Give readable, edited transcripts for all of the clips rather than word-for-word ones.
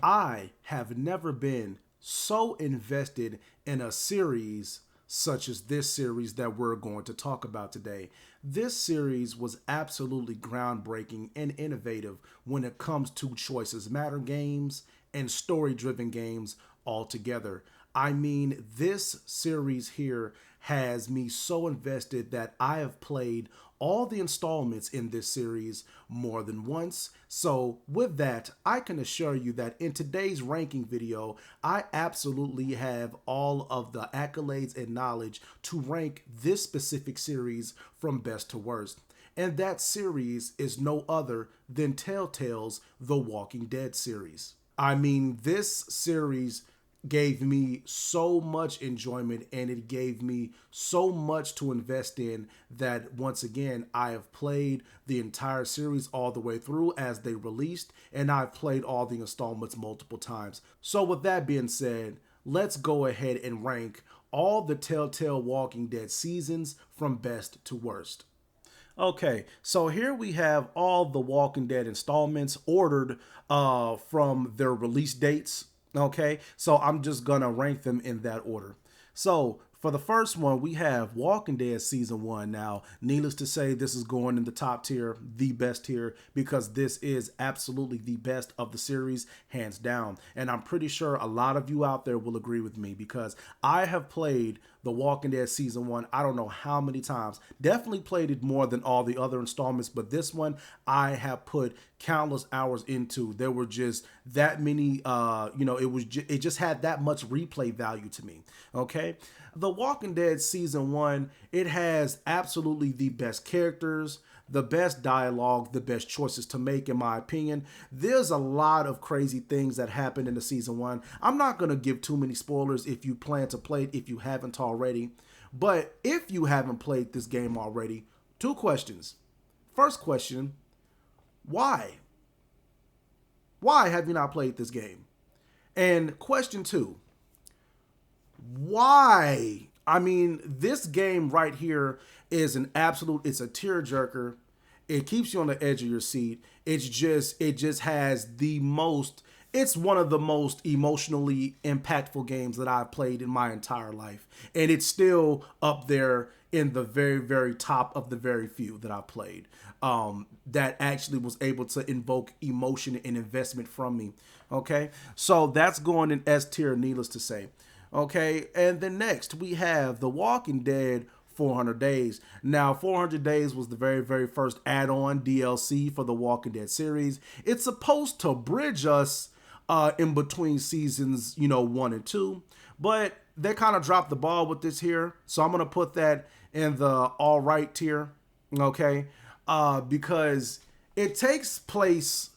I have never been so invested in a series such as this series that we're going to talk about today. This series was absolutely groundbreaking and innovative when it comes to Choices Matter games and story driven games altogether. I mean, this series here has me so invested that I have played all the installments in this series more than once. So, with that, I can assure you that in today's ranking video, I absolutely have all of the accolades and knowledge to rank this specific series from best to worst. And that series is no other than Telltale's The Walking Dead series. I mean, this series gave me so much enjoyment and it gave me so much to invest in that once again I have played the entire series all the way through as they released, and I've played all the installments multiple times. So with that being said, let's go ahead and rank all the Telltale Walking Dead seasons from best to worst. Okay, so here we have all the Walking Dead installments ordered from their release dates. Okay, so I'm just gonna rank them in that order. So for the first one, we have Walking Dead Season 1. Now, needless to say, this is going in the top tier, the best tier, because this is absolutely the best of the series, hands down. And I'm pretty sure a lot of you out there will agree with me because I have played The Walking Dead Season 1, I don't know how many times. Definitely played it more than all the other installments, but this one I have put countless hours into. There were just that many, it just had that much replay value to me, okay? The Walking Dead Season 1, it has absolutely the best characters, the best dialogue, the best choices to make, in my opinion. There's a lot of crazy things that happened in the Season 1. I'm not going to give too many spoilers if you plan to play it, if you haven't already. But if you haven't played this game already, two questions. First question, why? Why have you not played this game? And question two, why? I mean, this game right here is it's a tearjerker. It keeps you on the edge of your seat. It just has it's one of the most emotionally impactful games that I've played in my entire life. And it's still up there in the very, very top of the very few that I've played that actually was able to invoke emotion and investment from me. Okay, so that's going in S tier, needless to say. Okay, and then next we have The Walking Dead 400 Days. Now, 400 Days was the very, very first add-on DLC for the Walking Dead series. It's supposed to bridge us in between seasons, 1 and 2, but they kind of dropped the ball with this here. So I'm going to put that in the all right tier, okay, because it takes place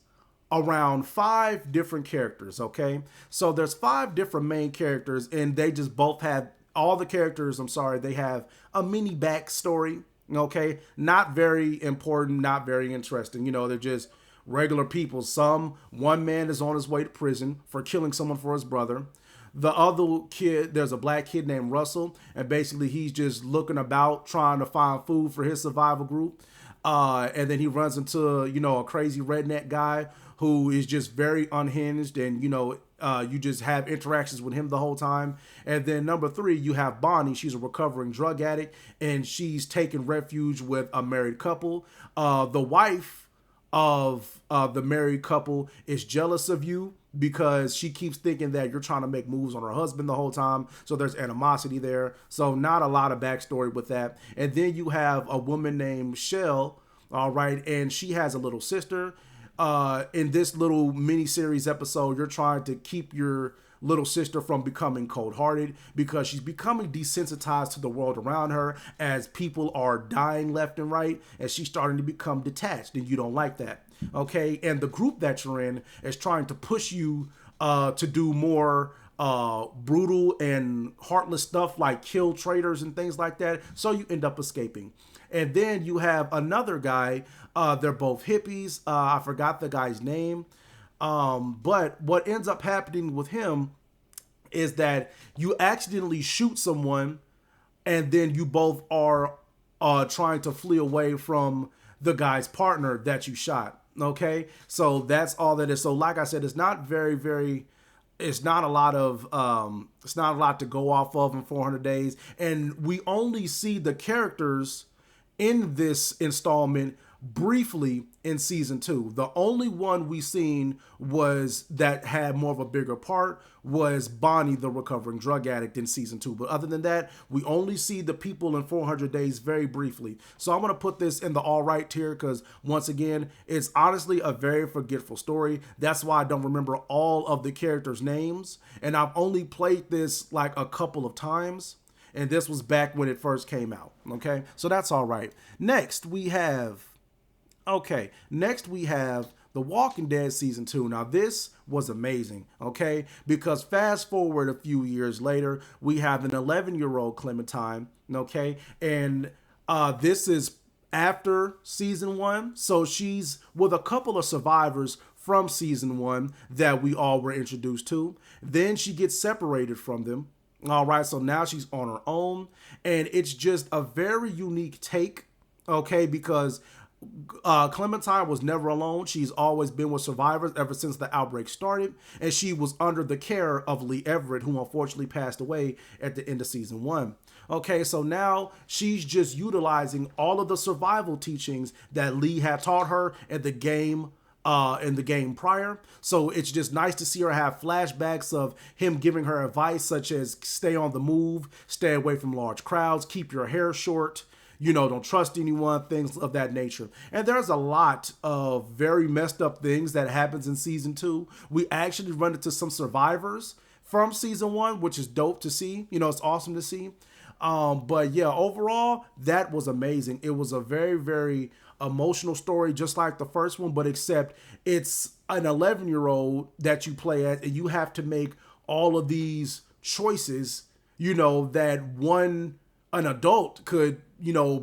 around 5 different characters, okay? So there's 5 different main characters, and they just both have, all the characters, they have a mini backstory, okay? Not very important, not very interesting. They're just regular people. One man is on his way to prison for killing someone for his brother. The other kid, there's a black kid named Russell, and basically he's just looking about trying to find food for his survival group. And then he runs into, a crazy redneck guy who is just very unhinged, and you just have interactions with him the whole time. And then number 3, you have Bonnie. She's a recovering drug addict, and she's taking refuge with a married couple. The wife of the married couple is jealous of you because she keeps thinking that you're trying to make moves on her husband the whole time. So there's animosity there. So not a lot of backstory with that. And then you have a woman named Shell, all right, and she has a little sister. In this little mini-series episode, you're trying to keep your little sister from becoming cold-hearted because she's becoming desensitized to the world around her as people are dying left and right, and she's starting to become detached, and you don't like that, okay? And the group that you're in is trying to push you to do more brutal and heartless stuff like kill traitors and things like that, so you end up escaping. And then you have another guy, they're both hippies, I forgot the guy's name, but what ends up happening with him is that you accidentally shoot someone, and then you both are trying to flee away from the guy's partner that you shot. Okay, so that's all that is. So like I said, it's not very, it's not a lot of it's not a lot to go off of in 400 days, and we only see the characters in this installment briefly in season two. The only one we seen was that had more of a bigger part was Bonnie, the recovering drug addict, in season two. But other than that, we only see the people in 400 days very briefly. So I'm going to put this in the all right tier because once again, it's honestly a very forgetful story. That's why I don't remember all of the characters' names. And I've only played this like a couple of times. And this was back when it first came out. Okay, so that's all right. Next we have The Walking Dead season 2. Now this was amazing, okay? Because fast forward a few years later, we have an 11-year-old Clementine, okay? And this is after season 1, so she's with a couple of survivors from season 1 that we all were introduced to. Then she gets separated from them. All right, so now she's on her own, and it's just a very unique take, okay? Because Clementine was never alone. She's always been with survivors ever since the outbreak started, and she was under the care of Lee Everett, who unfortunately passed away at the end of season 1. Okay, so now she's just utilizing all of the survival teachings that Lee had taught her in the game prior. So it's just nice to see her have flashbacks of him giving her advice such as stay on the move, stay away from large crowds, keep your hair short, don't trust anyone, things of that nature. And there's a lot of very messed up things that happens in season 2. We actually run into some survivors from season 1, which is dope to see. It's awesome to see. But yeah, overall, that was amazing. It was a very, very emotional story, just like the first one, but except it's an 11-year-old that you play as, and you have to make all of these choices, that an adult could,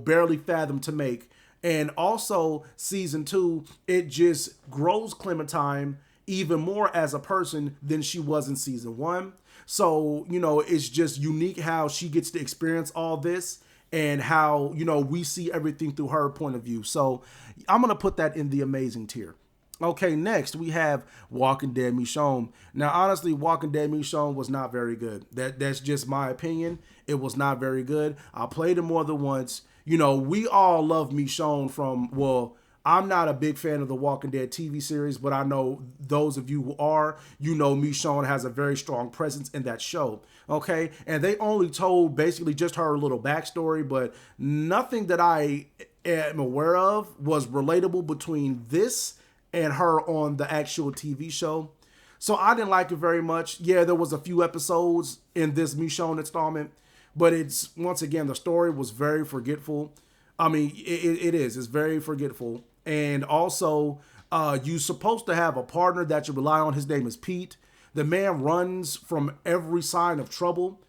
barely fathom to make. And also season 2, it just grows Clementine even more as a person than she was in season 1. So, it's just unique how she gets to experience all this and how, we see everything through her point of view. So I'm going to put that in the amazing tier. Okay, next we have Walking Dead Michonne. Now, honestly, Walking Dead Michonne was not very good. That's just my opinion. It was not very good. I played it more than once. We all love Michonne I'm not a big fan of the Walking Dead TV series, but I know those of you who are, Michonne has a very strong presence in that show. Okay, and they only told basically just her little backstory, but nothing that I am aware of was relatable between this and her on the actual TV show. So I didn't like it very much. Yeah, there was a few episodes in this Michonne installment, but it's, once again, the story was very forgetful. I mean, it's very forgetful. And also, you're supposed to have a partner that you rely on. His name is Pete. The man runs from every sign of trouble.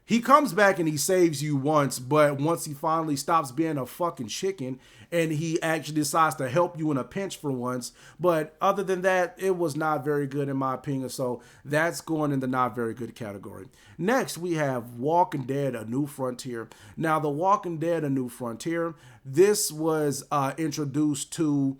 He comes back and he saves you once, but once he finally stops being a fucking chicken and he actually decides to help you in a pinch for once. But other than that, it was not very good in my opinion. So that's going in the not very good category. Next, we have Walking Dead: A New Frontier. Now, The Walking Dead: A New Frontier, this was introduced to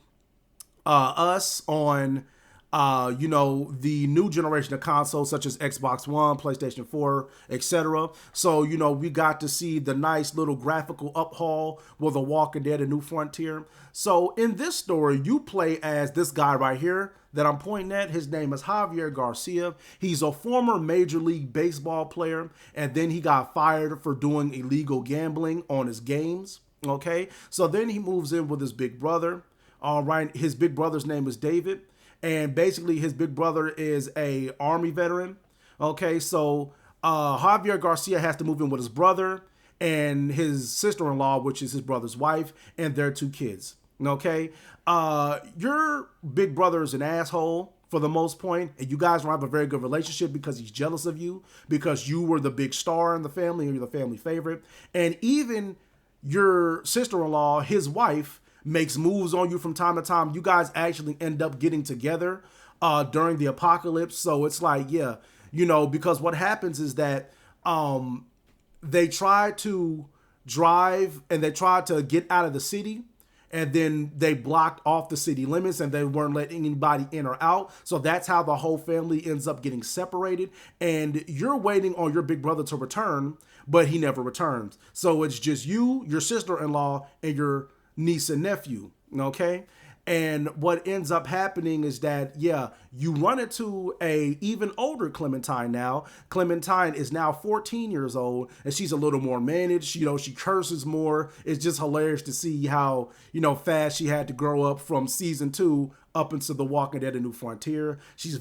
us on the new generation of consoles such as Xbox One, PlayStation 4, etc. So, we got to see the nice little graphical uphaul with The Walking Dead: A New Frontier. So in this story, you play as this guy right here that I'm pointing at. His name is Javier Garcia. He's a former Major League Baseball player, and then he got fired for doing illegal gambling on his games. Okay, so then he moves in with his big brother. All right, his big brother's name is David. And basically his big brother is a Army veteran. Okay, so Javier Garcia has to move in with his brother and his sister-in-law, which is his brother's wife, and their 2 kids. Okay, your big brother is an asshole for the most point, and you guys don't have a very good relationship because he's jealous of you because you were the big star in the family, or you're the family favorite. And even your sister-in-law, his wife, makes moves on you from time to time. You guys actually end up getting together during the apocalypse. So it's like, yeah, because what happens is that they try to drive and they try to get out of the city. and then they blocked off the city limits and they weren't letting anybody in or out. So that's how the whole family ends up getting separated. And you're waiting on your big brother to return, but he never returns. So it's just you, your sister-in-law, and your niece and nephew. Okay. And what ends up happening is that, yeah, you run into a even older Clementine now. Clementine is now 14 years old, and she's a little more managed. You know, she curses more. It's just hilarious to see how, you know, fast she had to grow up from season 2 up into The Walking Dead: A New Frontier. She's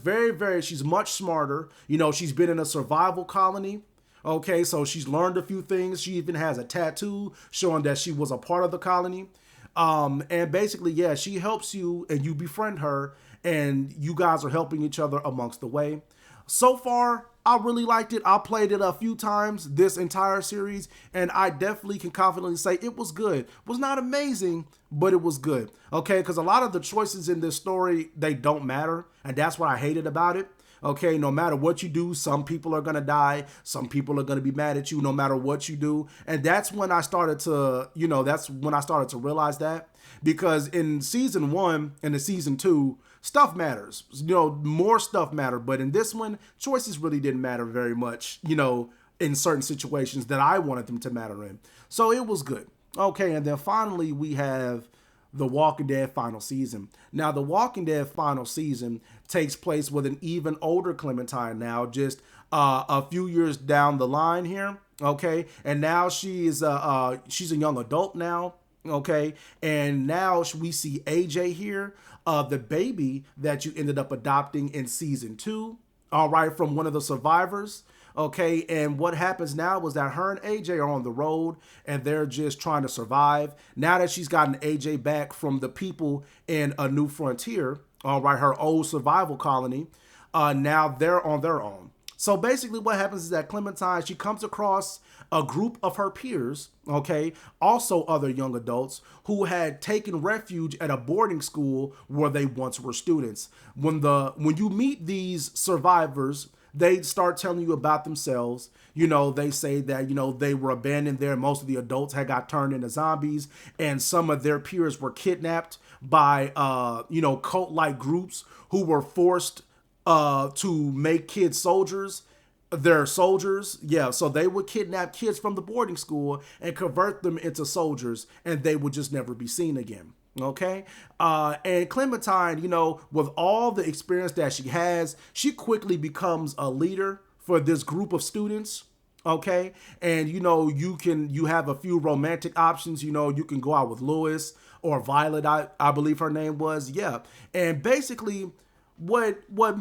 she's much smarter. You know, she's been in a survival colony. Okay, so she's learned a few things. She even has a tattoo showing that she was a part of the colony. And basically, yeah, she helps you and you befriend her and you guys are helping each other amongst the way. So far, I really liked it. I played it a few times this entire series, and I definitely can confidently say it was good. It was not amazing, but it was good. Okay, because a lot of the choices in this story, they don't matter, and that's what I hated about it. Okay, no matter what you do, some people are going to die. Some people are going to be mad at you no matter what you do. And that's when I started to, realize that. Because in season 1 and in season 2, stuff matters. You know, more stuff mattered. But in this one, choices really didn't matter very much, you know, in certain situations that I wanted them to matter in. So it was good. Okay, and then finally we have The Walking Dead final season. Now, The Walking Dead final season takes place with an even older Clementine now, just a few years down the line here. Okay, and now she's a young adult now. Okay, and now we see AJ here, the baby that you ended up adopting in season 2. All right, from one of the survivors. Okay, and what happens now was that her and AJ are on the road and they're just trying to survive. Now that she's gotten AJ back from the people in A New Frontier, all right, her old survival colony, now they're on their own. So basically what happens is that Clementine, she comes across a group of her peers, okay, also other young adults who had taken refuge at a boarding school where they once were students. When you meet these survivors, they start telling you about themselves. You know, they say that, you know, they were abandoned there. Most of the adults had got turned into zombies, and some of their peers were kidnapped by, cult-like groups who were forced to make kids soldiers. They're soldiers. Yeah, so they would kidnap kids from the boarding school and convert them into soldiers, and they would just never be seen again. Okay. And Clementine, you know, with all the experience that she has, she quickly becomes a leader for this group of students. Okay. And, you know, you have a few romantic options. You know, you can go out with Lois or Violet, I believe her name was. Yeah. And basically what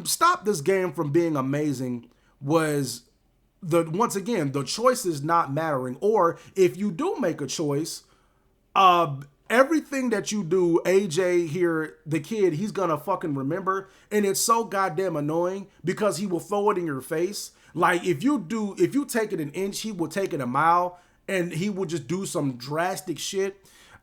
stopped this game from being amazing was once again, the choices not mattering. Or if you do make a choice, everything that you do, AJ here, the kid, he's gonna fucking remember. And it's so goddamn annoying because he will throw it in your face. Like if you take it an inch, he will take it a mile, and he will just do some drastic shit.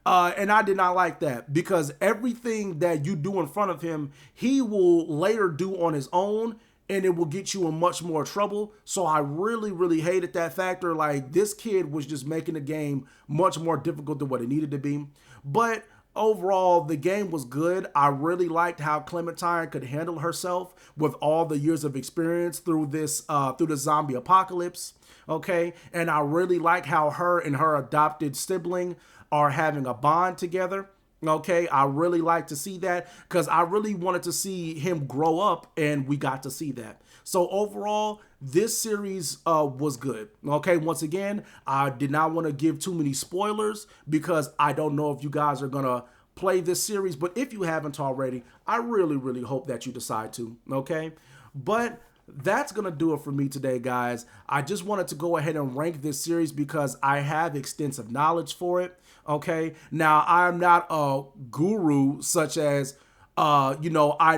And I did not like that because everything that you do in front of him, he will later do on his own, and it will get you in much more trouble. So I really, really hated that factor. Like this kid was just making the game much more difficult than what it needed to be. But overall, the game was good. I really liked how Clementine could handle herself with all the years of experience through the zombie apocalypse. Okay. And I really like how her and her adopted sibling are having a bond together. Okay, I really like to see that because I really wanted to see him grow up, and we got to see that. So overall, this series was good. Okay, once again, I did not want to give too many spoilers because I don't know if you guys are going to play this series, but if you haven't already, I really, really hope that you decide to. Okay, but that's going to do it for me today, guys. I just wanted to go ahead and rank this series because I have extensive knowledge for it. Okay, now I'm not a guru such as, I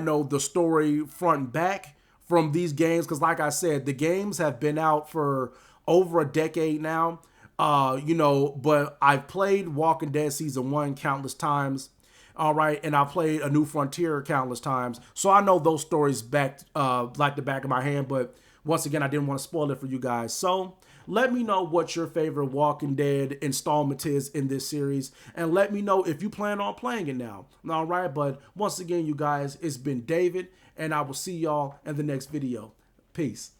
know the story front and back from these games. Because like I said, the games have been out for over a decade now, but I've played Walking Dead Season 1 countless times. All right, and I played A New Frontier countless times, so I know those stories back like the back of my hand. But once again, I didn't want to spoil it for you guys. So let me know what your favorite Walking Dead installment is in this series, and let me know if you plan on playing it now. All right, but once again, you guys, it's been David, and I will see y'all in the next video. Peace.